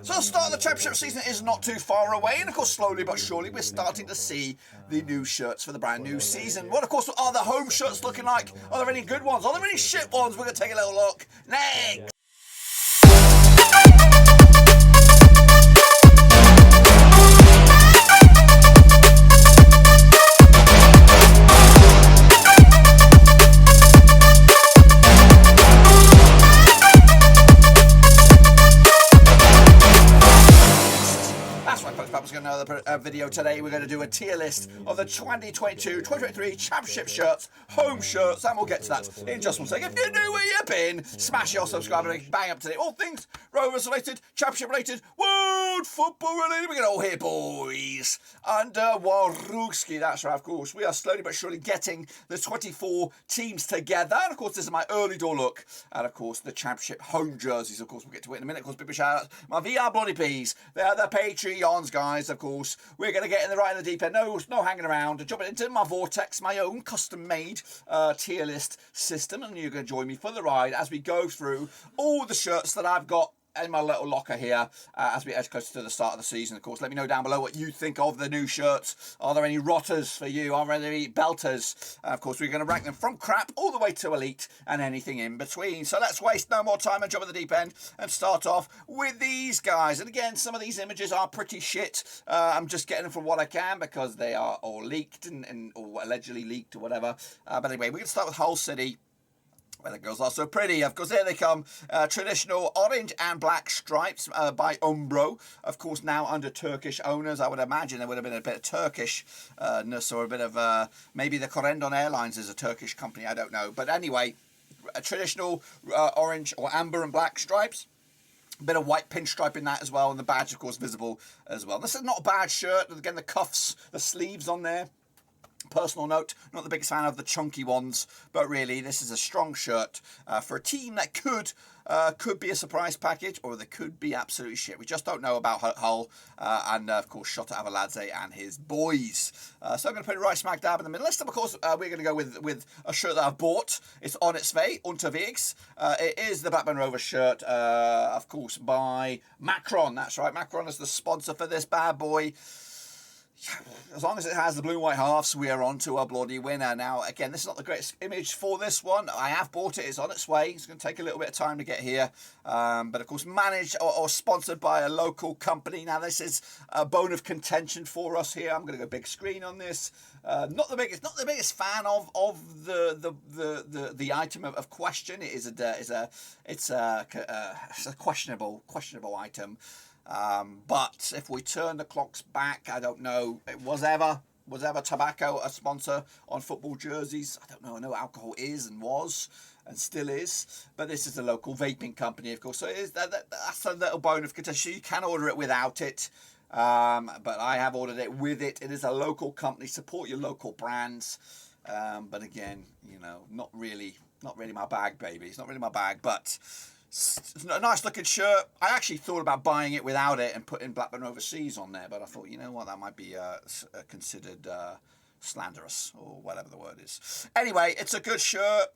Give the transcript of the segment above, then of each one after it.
So the start of the Championship season is not too far away, and of course slowly but surely we're starting to see the new shirts for the brand new season. What of course are the home shirts looking like? Are there any good ones? Are there any shit ones? We're going to take a little look next. Another video today. We're going to do a tier list of the 2022-2023 Championship shirts, home shirts, and we'll get to that in just one second. If you're new where you've been, smash your subscribe and bang up to date. All things Rovers related, Championship related, world football related. We're going to all here, boys. And Warruski, that's right, of course. We are slowly but surely getting the 24 teams together. And of course, this is my early door look. And of course, the Championship home jerseys. Of course, we'll get to it in a minute. Of course, big shout out my VR Bloody Peas. They're the Patreons, guys. Of course, we're going to get in the right in the deep end. No hanging around. Jumping into my vortex, my own custom-made tier list system, and you're going to join me for the ride as we go through all the shirts that I've got in my little locker here as we edge closer to the start of the season. Of course, let me know down below what you think of the new shirts. Are there any rotters for you? Are there any belters? Of course, we're going to rank them from crap all the way to elite and anything in between. So let's waste no more time and jump at the deep end and start off with these guys. And again, some of these images are pretty shit. I'm just getting them from what I can because they are all leaked and or allegedly leaked or whatever. But anyway, we're going to start with Hull City. Well, the girls are so pretty. Of course, here they come. Traditional orange and black stripes by Umbro. Of course, now under Turkish owners. I would imagine there would have been a bit of Turkishness or a bit of maybe the Corendon Airlines is a Turkish company. I don't know. But anyway, a traditional orange or amber and black stripes. A bit of white pinstripe in that as well. And the badge, of course, visible as well. This is not a bad shirt. Again, the cuffs, the sleeves on there. Personal note, not the biggest fan of the chunky ones, but really this is a strong shirt for a team that could be a surprise package, or they could be absolutely shit. We just don't know about Hull and of course Shota Avaladze and his boys. So I'm going to put it right smack dab in the middle. Next up, of course, we're going to go with a shirt that I've bought. It's on its way, Unterwegs. It is the Blackburn Rovers shirt, of course, by Macron. That's right, Macron is the sponsor for this bad boy. As long as it has the blue and white halves, we are on to a bloody winner. Now, again, this is not the greatest image for this one. I have bought it. It's on its way. It's going to take a little bit of time to get here. But, of course, managed or sponsored by a local company. Now, this is a bone of contention for us here. I'm going to go big screen on this. Not the biggest fan of the item of question. It is it's a questionable item. But if we turn the clocks back, I don't know, was ever tobacco a sponsor on football jerseys? I don't know. I know alcohol is and was and still is, but this is a local vaping company, of course. So it is, that's a little bone of contention. You can order it without it, but I have ordered it with it. It is a local company. Support your local brands. But again, you know, not really my bag, baby. It's not really my bag, but it's a nice looking shirt. I actually thought about buying it without it and putting Blackburn Overseas on there, but I thought, you know what, that might be considered slanderous or whatever the word is. Anyway, it's a good shirt.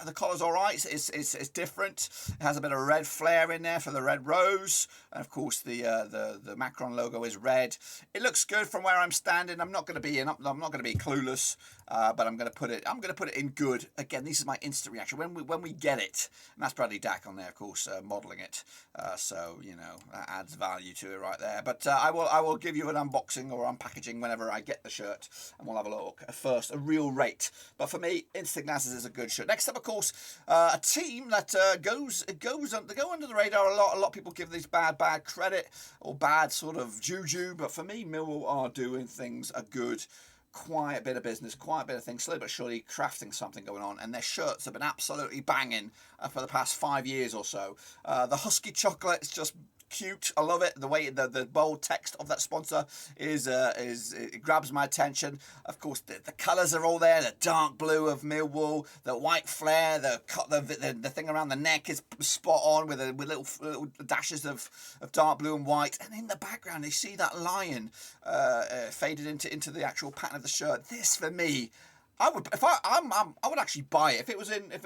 The collar's all right. It's different. It has a bit of red flair in there for the red rose, and of course the Macron logo is red. It looks good from where I'm standing. I'm not going to be clueless, but I'm going to put it in good. Again, this is my instant reaction when we get it, and that's Bradley Dack on there, of course, modelling it. So you know that adds value to it right there. But I will give you an unboxing or unpackaging whenever I get the shirt, and we'll have a look at first, a real rate. But for me, instant glasses is a good shirt. Next up, of course, a team that they go under the radar a lot. A lot of people give these bad credit or bad sort of juju, but for me, Millwall are doing things a good, quiet bit of business, quiet bit of things, slowly but surely crafting something going on, and their shirts have been absolutely banging for the past 5 years or so. The Husky chocolate is just cute. I love it. The way the bold text of that sponsor is it grabs my attention. Of course, the colours are all there. The dark blue of Millwall, the white flare, the thing around the neck is spot on with little dashes of dark blue and white. And in the background, you see that lion faded into the actual pattern of the shirt. This for me, I would if I would actually buy it if it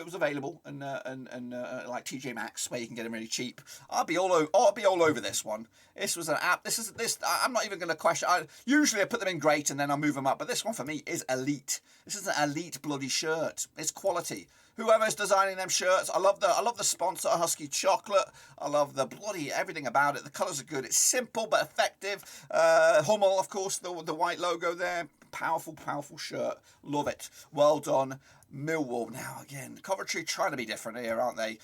was available and like TJ Maxx where you can get them really cheap. I'll be all over this one. This was an app. This. I'm not even going to question. Usually I put them in great and then I'll move them up, but this one for me is elite. This is an elite bloody shirt. It's quality. Whoever's designing them shirts, I love the sponsor, Husky Chocolate. I love the bloody everything about it. The colours are good. It's simple but effective. Hummel, of course, the white logo there. Powerful shirt. Love it. Well done, Millwall. Now again, Coventry trying to be different here, aren't they?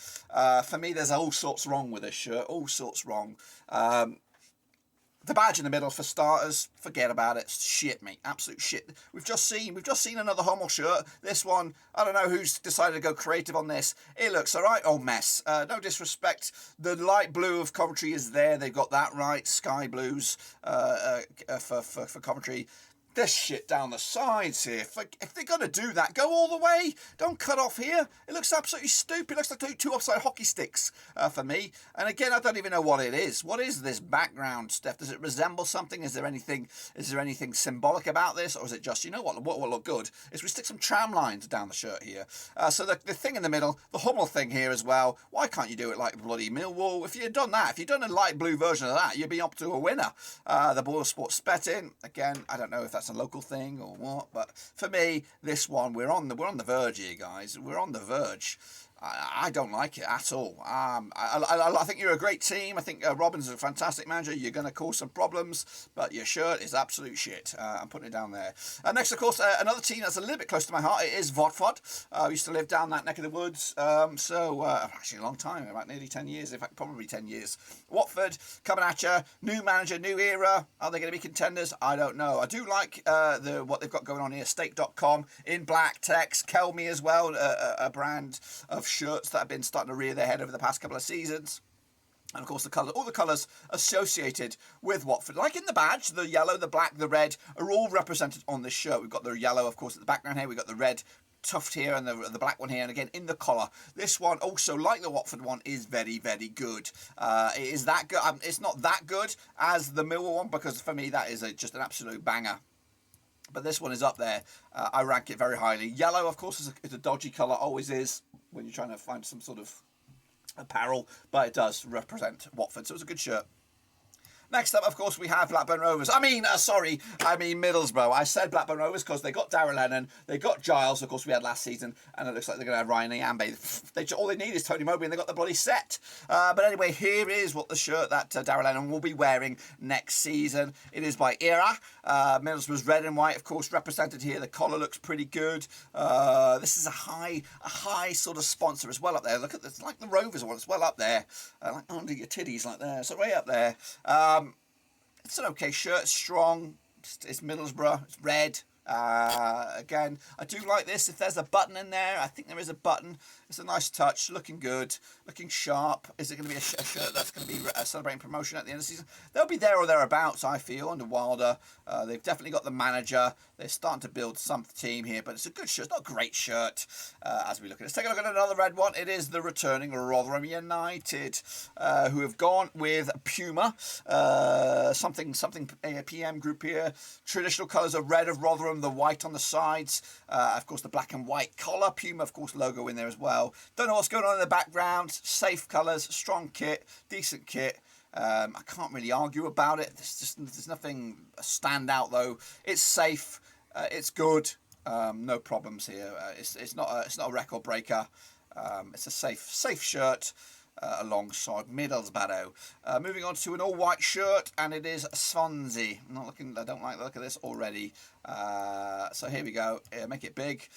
For me, there's all sorts wrong with this shirt. All sorts wrong. The badge in the middle, for starters, forget about it. Shit, mate, absolute shit. We've just seen another Hummel shirt. This one, I don't know who's decided to go creative on this. It looks all right. Oh, mess. No disrespect. The light blue of Coventry is there. They've got that right. Sky blues for Coventry. This shit down the sides here. If they're going to do that, go all the way. Don't cut off here. It looks absolutely stupid. It looks like two offside hockey sticks for me. And again, I don't even know what it is. What is this background stuff? Does it resemble something? Is there anything symbolic about this? Or is it just, you know what will look good? Is we stick some tram lines down the shirt here. So the thing in the middle, the Hummel thing here as well. Why can't you do it like bloody Millwall? If you'd done that, if you'd done a light blue version of that, you'd be up to a winner. The Border Sports Spettin. Again, I don't know if that's a local thing or what, but for me, this one, we're on the verge here, guys. We're on the verge. I don't like it at all. I think you're a great team. I think Robin's a fantastic manager. You're going to cause some problems, but your shirt is absolute shit. I'm putting it down there. Next, of course, another team that's a little bit close to my heart. It is Watford. I used to live down that neck of the woods. Actually a long time, about nearly 10 years, in fact, probably 10 years. Watford, coming at you. New manager, new era. Are they going to be contenders? I don't know. I do like what they've got going on here. Stake.com in black text. Kelme as well, a brand of shirts that have been starting to rear their head over the past couple of seasons. And of course, all the colours associated with Watford, like in the badge, the yellow, the black, the red, are all represented on this shirt. We've got the yellow, of course, at the background here. We've got the red tuft here and the black one here, and again in the collar. This one also, like the Watford one, is very, very good. It is that good. It's not that good as the Millwall one, because for me that is just an absolute banger. But this one is up there. I rank it very highly. Yellow, of course, is a dodgy colour, always is when you're trying to find some sort of apparel, but it does represent Watford, so it's a good shirt. Next up, of course, we have Blackburn Rovers. I mean Middlesbrough. I said Blackburn Rovers because they got Darren Lennon, they got Giles, of course, we had last season, and it looks like they're going to have Ryan Iambe. All they need is Tony Mowbray, and they got the bloody set. But anyway, here is what the shirt that Darren Lennon will be wearing next season. It is by Era. Middlesbrough's red and white, of course, represented here. The collar looks pretty good. This is a high sort of sponsor as well up there. Look at this, like the Rovers one, it's well up there, like under your titties, like there. So way up there. It's an okay shirt, it's strong, it's Middlesbrough, it's red. Again, I do like this. If there's a button in there, I think there is a button. It's a nice touch, looking good, looking sharp. Is it going to be a shirt that's going to be celebrating promotion at the end of the season? They'll be there or thereabouts, I feel, under Wilder. They've definitely got the manager. They're starting to build some team here, but it's a good shirt. It's not a great shirt as we look at it. Let's take a look at another red one. It is the returning Rotherham United, who have gone with Puma, something PM group here. Traditional colours of red of Rotherham, the white on the sides, of course the black and white collar, Puma of course logo in there as well. Don't know what's going on in the background. Safe colours, strong kit, decent kit. I can't really argue about it. There's nothing stand out though. It's safe, it's good, no problems here. It's not a record breaker. It's a safe shirt. Alongside Middlesbrough. Moving on to an all-white shirt, and it is Swansea. I don't like the look of this already. So here we go. Make it big.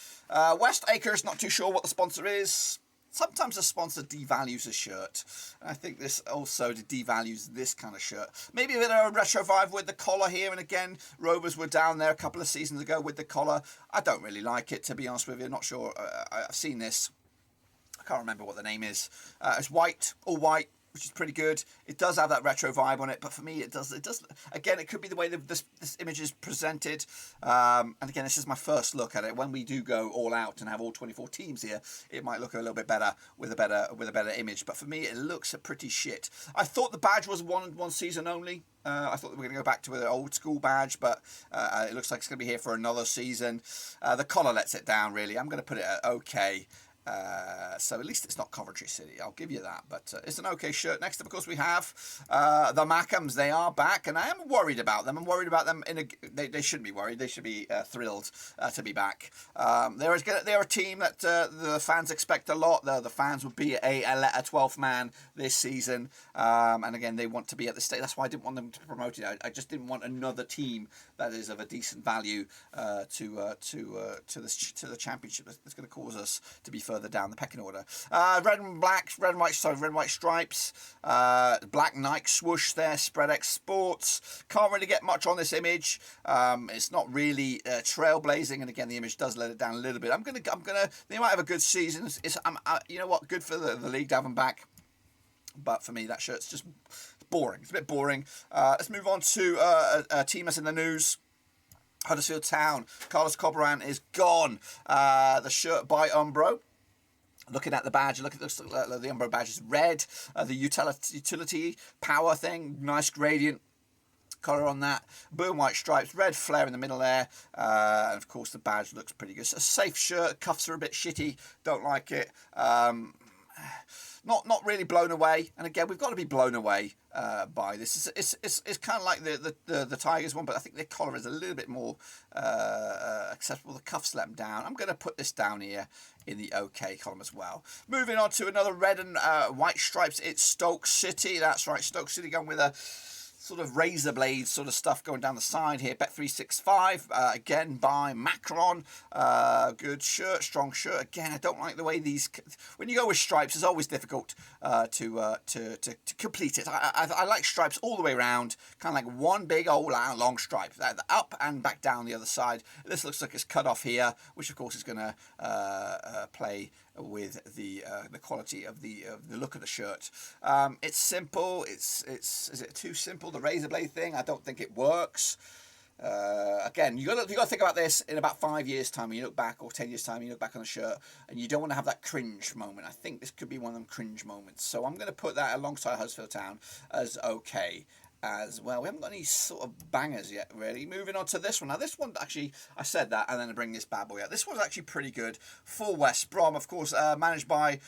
West Acres, not too sure what the sponsor is. Sometimes a sponsor devalues a shirt. I think this also devalues this kind of shirt. Maybe a bit of a retro vibe with the collar here, and again, Rovers were down there a couple of seasons ago with the collar. I don't really like it, to be honest with you. Not sure. I've seen this. Can't remember what the name is. It's white, all white, which is pretty good. It does have that retro vibe on it, but for me, it does. Again, it could be the way this image is presented. And again, this is my first look at it. When we do go all out and have all 24 teams here, it might look a little bit better with a better image. But for me, it looks pretty shit. I thought the badge was one season only. I thought we were going to go back to an old school badge, but it looks like it's going to be here for another season. The collar lets it down, really. I'm going to put it at okay. So at least it's not Coventry City, I'll give you that, but it's an okay shirt. Next up, of course, we have the Mackhams. They are back, and I am worried about them. I'm worried about them. They shouldn't be worried. They should be thrilled to be back. They're a team that the fans expect a lot. The fans would be a 12th man this season, and again, they want to be at the stage. That's why I didn't want them to promote it. I just didn't want another team that is of a decent value to the championship. That's going to cause us to be further down the pecking order. Red and white stripes, black Nike swoosh there, Spread X Sports. Can't really get much on this image. It's not really trailblazing, and again, the image does let it down a little bit. They might have a good season. You know what? Good for the league to have them back. But for me, that shirt's just boring. It's a bit boring. Let's move on to a team that's in the news. Huddersfield Town. Carlos Corberán is gone. The shirt by Umbro. Looking at the badge, look at the Umbro badge is red. The utility power thing, nice gradient colour on that. Blue and white stripes, red flare in the middle there. And of course the badge looks pretty good. It's a safe shirt. Cuffs are a bit shitty. Don't like it. Not really blown away, and again we've got to be blown away by this. It's kind of like the Tigers one, but I think the collar is a little bit more acceptable. The cuffs let them down. I'm going to put this down here in the OK column as well. Moving on to another red and white stripes. It's Stoke City. That's right, Stoke City going with a sort of razor blade sort of stuff going down the side here. Bet365 again by Macron. Good shirt, strong shirt. Again, I don't like the way these. When you go with stripes, it's always difficult to complete it. I like stripes all the way around, kind of like one big old long stripe, up and back down the other side. This looks like it's cut off here, which of course is going to play with the quality of the look of the shirt. It's simple. Is it too simple? The razor blade thing, I don't think it works. Again, you got to think about this in about 5 years' time. When you look back, or 10 years' time, you look back on the shirt, and you don't want to have that cringe moment. I think this could be one of them cringe moments. So I'm going to put that alongside Huddersfield Town as okay as well. We haven't got any sort of bangers yet, really. Moving on to this one. Now, this one, actually, I said that, and then I bring this bad boy out. This one's actually pretty good for West Brom, of course, managed by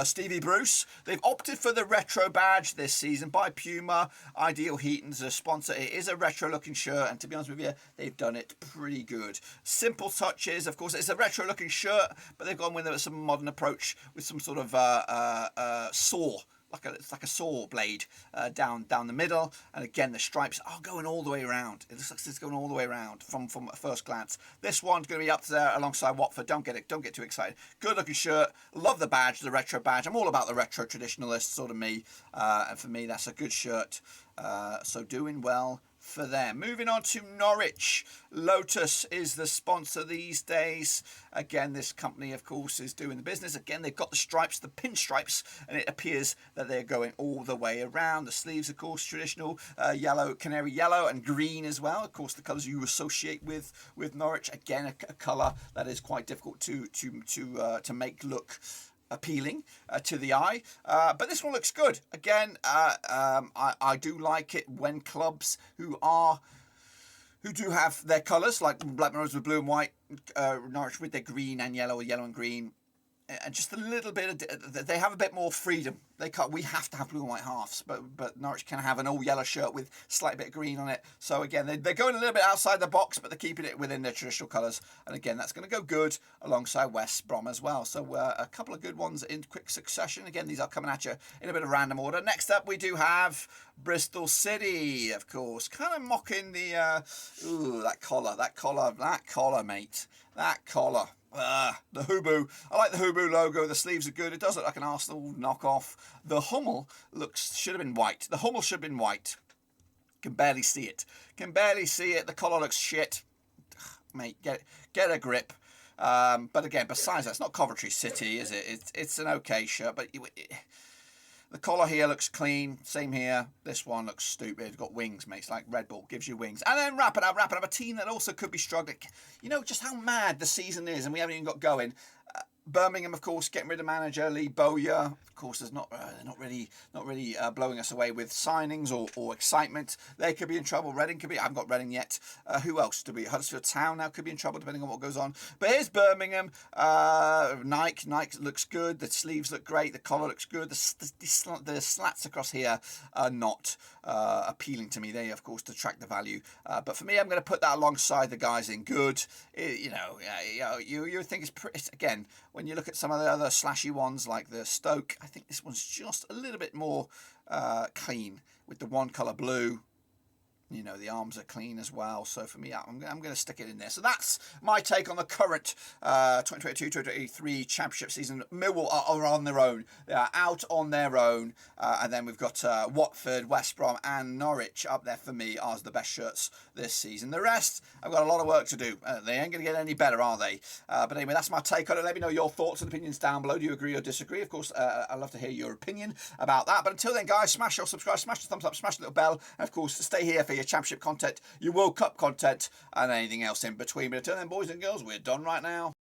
Stevie Bruce. They've opted for the retro badge this season by Puma. Ideal Heaton's a sponsor. It is a retro-looking shirt, and to be honest with you, they've done it pretty good. Simple touches, of course. It's a retro-looking shirt, but they've gone with some modern approach with some sort of saw. It's like a saw blade down the middle, and again the stripes are going all the way around. It looks like it's going all the way around from a first glance. This one's going to be up there alongside Watford. Don't get too excited. Good looking shirt. Love the badge, the retro badge. I'm all about the retro traditionalist sort of me, and for me that's a good shirt. So doing well for them. Moving on to Norwich. Lotus is the sponsor these days. Again, this company, of course, is doing the business. Again, they've got the stripes, the pinstripes, and it appears that they're going all the way around. The sleeves, of course, traditional yellow, canary yellow, and green as well. Of course, the colours you associate with Norwich. Again, a colour that is quite difficult to make look appealing to the eye, but this one looks good. Again, I do like it when clubs who do have their colours, like Blackburn Rovers with blue and white, Norwich with their green and yellow, or yellow and green, and just a little bit of, they have a bit more freedom. We have to have blue and white halves, but Norwich can have an all yellow shirt with slight bit of green on it. So again, they're going a little bit outside the box, but they're keeping it within their traditional colours. And again, that's going to go good alongside West Brom as well. So a couple of good ones in quick succession. Again, these are coming at you in a bit of random order. Next up, we do have Bristol City, of course, kind of mocking the that collar, mate, that collar. The Hubu. I like the Hubu logo. The sleeves are good. It does look like an Arsenal knockoff. The Hummel should have been white. The Hummel should have been white. Can barely see it. The collar looks shit. Mate, get a grip. But again, besides that, it's not Coventry City, is it? It's an okay shirt, but the collar here looks clean. Same here. This one looks stupid. Got wings, mate. It's like Red Bull gives you wings. And then wrap it up. A team that also could be struggling. You know just how mad the season is, and we haven't even got going. Birmingham, of course, getting rid of manager Lee Bowyer. Of course, they're not really blowing us away with signings or excitement. They could be in trouble. Reading could be. I haven't got Reading yet. Who else do we? Huddersfield Town now could be in trouble depending on what goes on. But here's Birmingham. Nike looks good. The sleeves look great. The collar looks good. The slats across here are not appealing to me. They, of course, detract the value. But for me, I'm going to put that alongside the guys in good. You think it's pretty. Again, when you look at some of the other slashy ones like the Stoke, I think this one's just a little bit more clean with the one colour blue. You know, the arms are clean as well. So for me, I'm going to stick it in there. So that's my take on the current 2022-2023 Championship season. Millwall are on their own. They are out on their own. And then we've got Watford, West Brom and Norwich up there for me as the best shirts this season. The rest, I've got a lot of work to do. They ain't going to get any better, are they? But anyway, that's my take on it. Let me know your thoughts and opinions down below. Do you agree or disagree? Of course, I'd love to hear your opinion about that. But until then, guys, smash your subscribe, smash the thumbs up, smash the little bell. And of course, stay here for your Championship content, your World Cup content, and anything else in between. But until then, boys and girls, we're done right now.